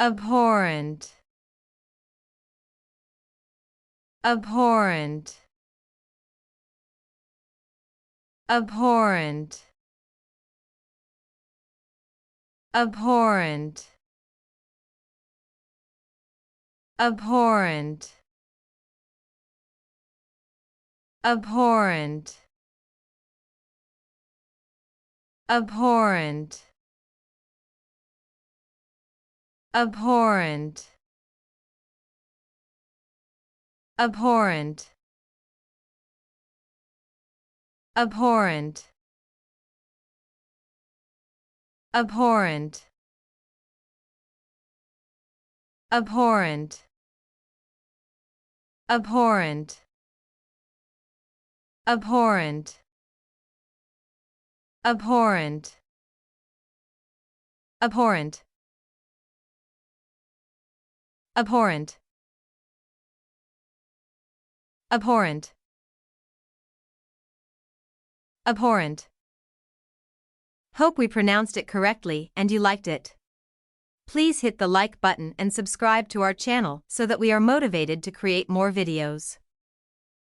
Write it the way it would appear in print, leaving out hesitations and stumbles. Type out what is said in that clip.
abhorrent, abhorrent, abhorrent, abhorrent, abhorrent, abhorrent, abhorrent, abhorrent, abhorrent, abhorrent, abhorrent, abhorrent, abhorrent, abhorrent, abhorrent, abhorrent, abhorrent, abhorrent, abhorrent. Hope we pronounced it correctly and you liked it. Please hit the like button and subscribe to our channel so that we are motivated to create more videos.